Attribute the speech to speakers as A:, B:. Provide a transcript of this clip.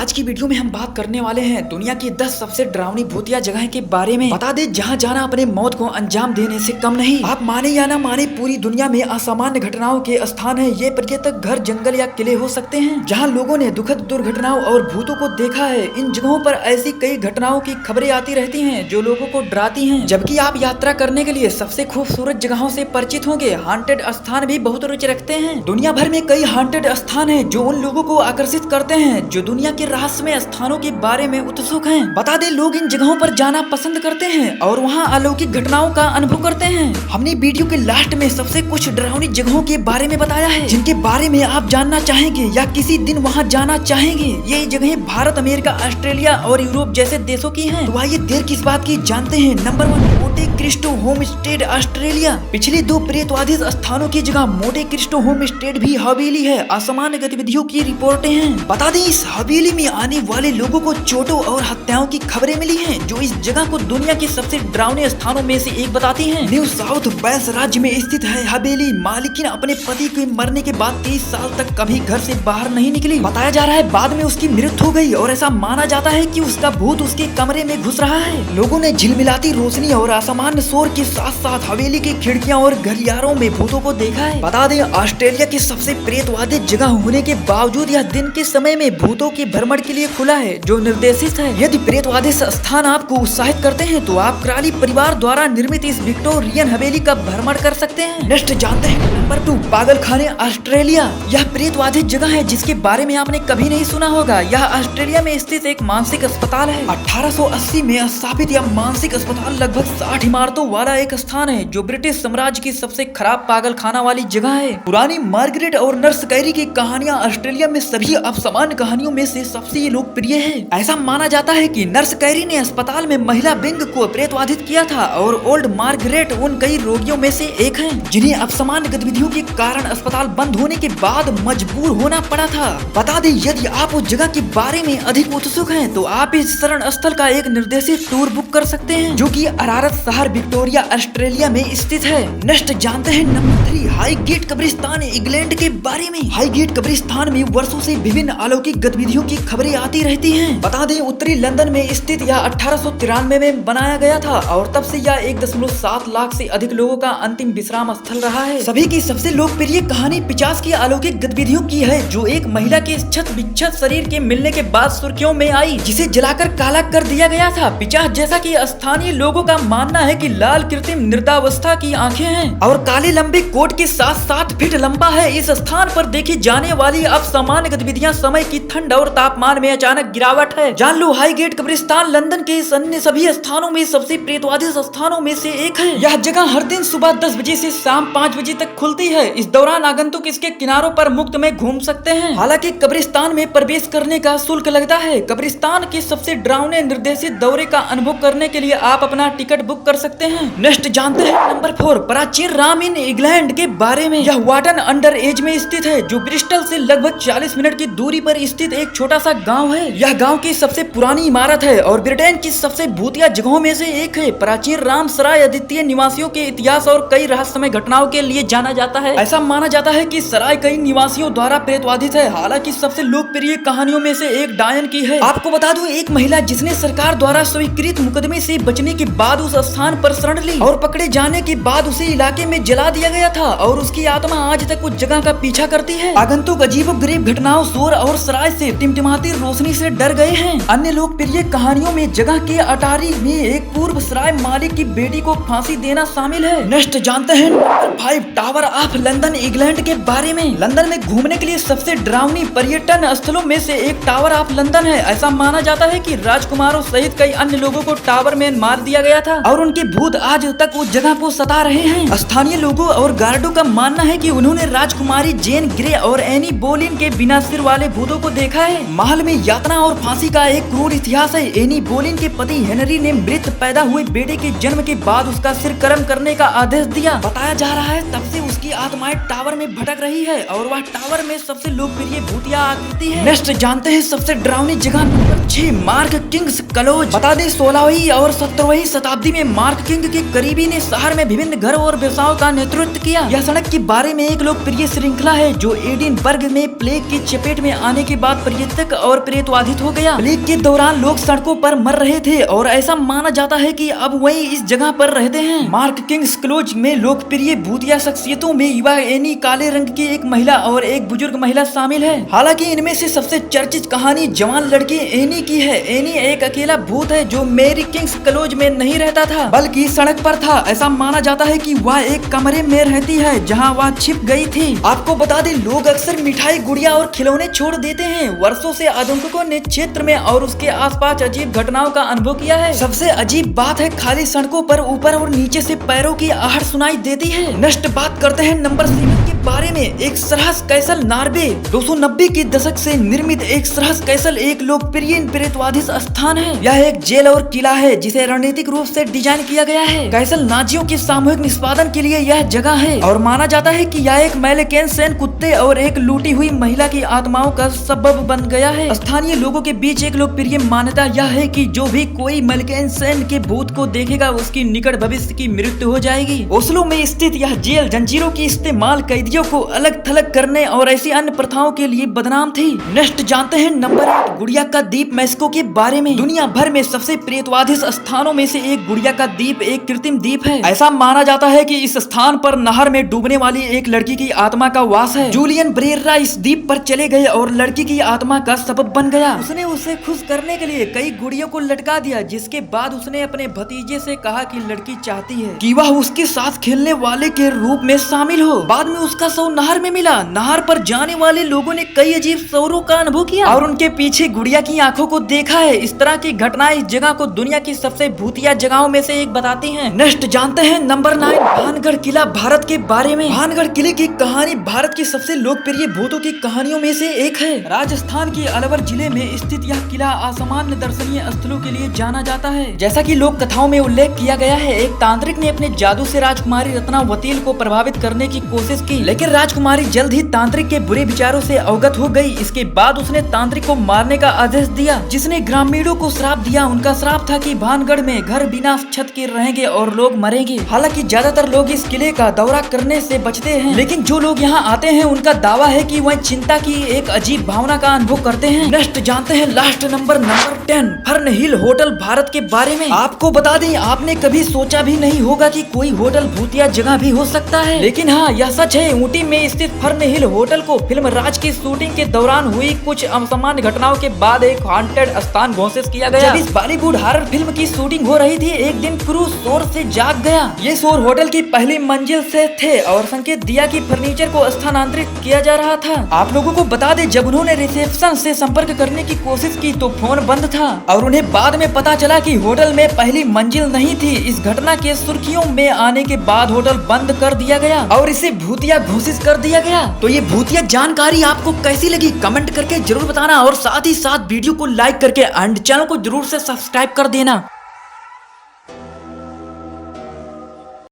A: आज की वीडियो में हम बात करने वाले हैं दुनिया की 10 सबसे डरावनी भूतिया जगह के बारे में। बता दे जहां जाना अपने मौत को अंजाम देने से कम नहीं। आप माने या ना माने, पूरी दुनिया में असामान्य घटनाओं के स्थान है। ये पर्यटक घर, जंगल या किले हो सकते हैं जहाँ लोगों ने दुखद दुर्घटनाओं और भूतों को देखा है। इन जगहों पर ऐसी कई घटनाओं की खबरें आती रहती है जो लोगों को डराती है। जबकि आप यात्रा करने के लिए सबसे खूबसूरत जगहों से परिचित होंगे, हांटेड स्थान भी बहुत रुचि रखते हैं। दुनिया भर में कई हांटेड स्थान है जो उन लोगों को आकर्षित करते हैं जो दुनिया के रहस्यमय स्थानों के बारे में उत्सुक हैं। बता दें, लोग इन जगहों पर जाना पसंद करते हैं और वहां अलौकिक घटनाओं का अनुभव करते हैं। हमने वीडियो के लास्ट में सबसे कुछ डरावनी जगहों के बारे में बताया है जिनके बारे में आप जानना चाहेंगे या किसी दिन वहां जाना चाहेंगे। ये जगहें भारत, अमेरिका, ऑस्ट्रेलिया और यूरोप जैसे देशों की हैं। तो आइए देर किस बात की जानते हैं। Number 1, Monte Cristo homestead, Australia. पिछले 2 प्रेतवाधित स्थानों की जगह मोंटे क्रिस्टो होमस्टेड भी हवेली है। असामान्य गतिविधियों की रिपोर्टें हैं। बता दें, इस हवेली में आने वाले लोगों को चोटों और हत्याओं की खबरें मिली हैं जो इस जगह को दुनिया के सबसे डरावने स्थानों में से एक बताती हैं। न्यू साउथ वेल्स राज्य में स्थित है हवेली। मालिकिन अपने पति के मरने के बाद 30 साल तक कभी घर से बाहर नहीं निकली। बताया जा रहा है बाद में उसकी मृत्यु हो गई और ऐसा माना जाता है कि उसका भूत उसके कमरे में घुस रहा है। लोगों ने झिलमिलाती रोशनी और असामान्य शोर के साथ साथ हवेली की खिड़कियां और गलियारों में भूतों को देखा है। बता दें, ऑस्ट्रेलिया की सबसे प्रेतवादित जगह होने के बावजूद यह दिन के समय में भूतों के भ्रमण के लिए खुला है जो निर्देशित है। यदि प्रेतवादी स्थान आपको उत्साहित करते हैं तो आप क्राली परिवार द्वारा निर्मित इस विक्टोरियन हवेली का भ्रमण कर सकते हैं। नेक्स्ट जानते हैं। नंबर 2, पागलखाने, ऑस्ट्रेलिया। यह प्रेतवादी जगह है जिसके बारे में आपने कभी नहीं सुना होगा। यह ऑस्ट्रेलिया में स्थित एक मानसिक अस्पताल है। 1880 में स्थापित यह मानसिक अस्पताल लगभग 60 इमारतों वाला एक स्थान है जो ब्रिटिश साम्राज्य की सबसे खराब पागलखाना वाली जगह है। पुरानी मार्गरेट और नर्स कैरी की कहानियां ऑस्ट्रेलिया में सभी असामान्य कहानियों में से सबसे लोकप्रिय है। ऐसा माना जाता है कि नर्स कैरी ने अस्पताल में महिला विंग को प्रेतवाधित किया था और ओल्ड मार्गरेट उन कई रोगियों में से एक है जिन्हें असामान्य गतिविधियों के कारण अस्पताल बंद होने के बाद मजबूर होना पड़ा था। बता दें, यदि आप उस जगह के बारे में अधिक उत्सुक हैं तो आप इस शरण स्थल का एक निर्देशित टूर बुक कर सकते हैं जो कि अरारत शहर, विक्टोरिया, ऑस्ट्रेलिया में स्थित है। नेक्स्ट जानते हैं। नंबर 3, हाईगेट कब्रिस्तान, इंग्लैंड के बारे में। हाईगेट कब्रिस्तान में वर्षों से विभिन्न अलौकिक गतिविधियों की खबरें आती रहती हैं। बता दें, उत्तरी लंदन में स्थित यह 1893 में बनाया गया था और तब से यह 1.7 लाख से अधिक लोगों का अंतिम विश्राम स्थल रहा है। सभी की सबसे लोकप्रिय कहानी पिशाच की अलौकिक गतिविधियों की है जो एक महिला के क्षत विक्षत शरीर के मिलने के बाद सुर्खियों में आई जिसे जलाकर काला कर दिया गया था। पिशाच, जैसा कि स्थानीय लोगों का मानना है कि लाल कृत्रिम नृत्यावस्था की आंखें हैं और काले लंबे कोट के साथ 7 फीट लंबा है। इस स्थान पर देखी जाने वाली असामान्य गतिविधियां समय की ठंड और तापमान में अचानक गिरावट है। जान लो, हाईगेट कब्रिस्तान लंदन के अन्य सभी स्थानों में सबसे प्रेतवादी स्थानों में से एक है। यह जगह हर दिन सुबह 10 बजे से शाम 5 बजे तक खुलती है। इस दौरान आगंतुक इसके किनारों पर मुफ्त में घूम सकते हैं। हालांकि कब्रिस्तान में प्रवेश करने का शुल्क लगता है। कब्रिस्तान के सबसे डरावने निर्देशित दौरे का अनुभव करने के लिए आप अपना टिकट बुक कर सकते हैं। नेक्स्ट जानते हैं। नंबर 4, प्राचीन राम इन इंग्लैंड के बारे में। यह वाटन अंडर एज में स्थित है जो ब्रिस्टल से लगभग 40 मिनट की दूरी पर स्थित एक छोटा सा गांव है। यह गांव की सबसे पुरानी इमारत है और ब्रिटेन की सबसे भूतिया जगहों में से एक है। प्राचीन राम सराय अद्वितीय निवासियों के इतिहास और कई रहस्यमय घटनाओं के लिए जाना जाता है। ऐसा माना जाता है कि सराय कई निवासियों द्वारा प्रेतवाधित है। हालांकि सबसे लोकप्रिय कहानियों में से एक डायन की है। आपको बता दूं, एक महिला जिसने सरकार द्वारा स्वीकृत मुकदमे से बचने के बाद उस स्थान पर शरण ली और पकड़े जाने के बाद उसे इलाके में जला दिया गया था और उसकी आत्मा आज तक उस जगह का पीछा करती है। आगंतुक अजीबोगरीब घटनाओं, शोर और सराय से टिमटिमाती रोशनी से डर गए हैं। अन्य लोकप्रिय कहानियों में जगह के अटारी में एक पूर्व सराय मालिक की बेटी को फांसी देना शामिल है। नेक्स्ट जानते हैं। Number 5, tower of London, England के बारे में। लंदन में घूमने के लिए सबसे डरावनी पर्यटन स्थलों में से एक टावर ऑफ लंदन है। ऐसा माना जाता है कि राजकुमारों सहित कई अन्य लोगों को टावर में मार दिया गया था और उनके भूत आज तक उस जगह को सता रहे हैं। स्थानीय लोगों और गार्डों का मानना है कि उन्होंने राजकुमारी जेन ग्रे और एनी बोलिन के बिना सिर वाले भूतों को देखा है। महल में यातना और फांसी का एक क्रूर इतिहास है। एनी बोलिन के पति हेनरी ने मृत पैदा हुए बेटे के जन्म के बाद उसका सिर कर्म करने का आदेश दिया। बताया जा रहा है तब से उसकी आत्माएं टावर में भटक रही है और वह टावर में सबसे लोकप्रिय भूतिया आकृति है। नेक्स्ट जानते हैं सबसे डरावनी जगह। Number 6, mark Kings close. बता दें, 16वीं 16वीं और 17वीं शताब्दी में मार्क किंग के करीबी ने शहर में विभिन्न घर और व्यवसायों का नेतृत्व किया। यह सड़क के बारे में एक लोकप्रिय श्रृंखला है जो एडिनबर्ग में प्लेग की चपेट में आने के बाद पर्यटक और प्रेतवाधित हो गया। प्लेग के दौरान लोग सड़कों पर मर रहे थे और ऐसा माना जाता है कि अब वही इस जगह पर रहते हैं। मार्क किंग्स क्लोज में लोकप्रिय भूतिया शख्सियतों में युवा एनी, काले रंग की एक महिला और एक बुजुर्ग महिला शामिल है। हालांकि इनमें से सबसे चर्चित कहानी जवान लड़की एनी की है। एनी एक अकेला भूत है जो मेरी किंग्स क्लोज में नहीं रहता था बल्कि सड़क पर था। ऐसा माना जाता है कि वह एक कमरे में रहती है जहां वह छिप गई थी। आपको बता दें, लोग अक्सर मिठाई, गुड़िया और खिलौने छोड़ देते हैं। वर्षों से आतंकों ने क्षेत्र में और उसके आसपास अजीब घटनाओं का अनुभव किया है। सबसे अजीब बात है, खाली सड़कों पर ऊपर और नीचे से पैरों की आहट सुनाई देती है। नेक्स्ट बात करते हैं नंबर 7 के बारे में। एक सरहस कैसल नार्वे 290 के दशक से निर्मित एक सरहस कैसल एक लोकप्रिय प्रेतवादी स्थान है। यह एक जेल और किला है जिसे रणनीतिक रूप से डिजाइन किया गया है। कैसल नाजियों के सामूहिक निष्पादन के लिए यह जगह है और माना जाता है कि यह एक मैलेकेन सैन कुत्ते और एक लूटी हुई महिला की आत्माओं का सबब बन गया है। स्थानीय लोगों के बीच एक लोकप्रिय मान्यता यह है कि जो भी कोई मैलेकेन सैन के भूत को देखेगा उसकी निकट भविष्य की मृत्यु हो जाएगी। ओस्लो में स्थित यह जेल जंजीरों की इस्तेमाल कैदियों को अलग थलग करने और ऐसी अन्य प्रथाओं के लिए बदनाम थी। नेक्स्ट जानते हैं नंबर 8 गुड़िया का द्वीप मेक्सिको के बारे में। दुनिया भर में सबसे प्रेतवादी स्थानों में से एक गुड़िया का द्वीप एक कृत्रिम द्वीप है। ऐसा माना जाता है कि इस स्थान पर नहर में डूबने वाली एक लड़की की आत्मा का वास है। जूलियन ब्रेरा इस द्वीप पर चले गए और लड़की की आत्मा का सबब बन गया। उसने उसे खुश करने के लिए कई गुड़ियों को लटका दिया, जिसके बाद उसने अपने भतीजे से कहा कि लड़की चाहती है कि वह उसके साथ खेलने वाले के रूप में शामिल हो। बाद में उसका शव नहर में मिला। नहर पर जाने वाले लोगों ने कई अजीब शौरों का अनुभव किया और उनके पीछे गुड़िया की आंखों को देखा है। इस तरह की घटनाएं इस जगह को दुनिया की सबसे भूतिया जगहों में से एक बताती हैं। नेक्स्ट जानते हैं नंबर 9 भानगढ़ किला भारत के बारे में। भानगढ़ किले की कहानी भारत की सबसे लोकप्रिय भूतों की कहानियों में से एक है। राजस्थान के अलवर जिले में स्थित यह किला असामान्य दर्शनीय स्थलों के लिए जाना जाता है। जैसा कि लोक कथाओं में उल्लेख किया गया है, एक तांत्रिक ने अपने जादू से राजकुमारी रत्नावतील को प्रभावित करने की कोशिश की, लेकिन राजकुमारी जल्द ही तांत्रिक के बुरे विचारों से अवगत हो गई। इसके बाद उसने तांत्रिक को मारने का आदेश दिया, जिसने ग्रामीणों को श्राप दिया। उनका श्राप था कि भानगढ़ में घर बिना छत के रहेंगे और लोग मरेंगे। हालांकि ज्यादातर लोग इस किले का दौरा करने से बचते हैं, लेकिन जो लोग यहाँ आते हैं उनका दावा है कि वह चिंता की एक अजीब भावना का अनुभव करते हैं। नेक्स्ट जानते हैं लास्ट नंबर 10 फर्न हिल होटल भारत के बारे में। आपको बता दें, आपने कभी सोचा भी नहीं होगा कि कोई होटल भूतिया जगह भी हो सकता है, लेकिन हाँ, यह सच है। ऊटी में स्थित फर्न हिल होटल को फिल्म राज की शूटिंग के दौरान हुई कुछ असामान्य घटनाओं के बाद एक हॉन्टेड स्थान घोषित किया गया। जब इस बॉलीवुड हॉरर फिल्म की शूटिंग हो रही थी, एक दिन क्रू शोर से जाग गया। ये शोर होटल की पहली मंजिल से थे और संकेत दिया कि फर्नीचर को स्थानांतरित किया जा रहा था। आप लोगों को बता दें, जब उन्होंने रिसेप्शन से संपर्क करने की कोशिश की तो फोन बंद था और उन्हें बाद में पता चला कि होटल में पहली मंजिल नहीं थी। इस घटना के सुर्खियों में आने के बाद होटल बंद कर दिया गया और इसे भूतिया घोषित कर दिया गया। तो ये भूतिया जानकारी आपको कैसी लगी कमेंट करके जरूर बताना और साथ ही साथ वीडियो को लाइक करके एंड चैनल को जरूर से सब्सक्राइब कर देना।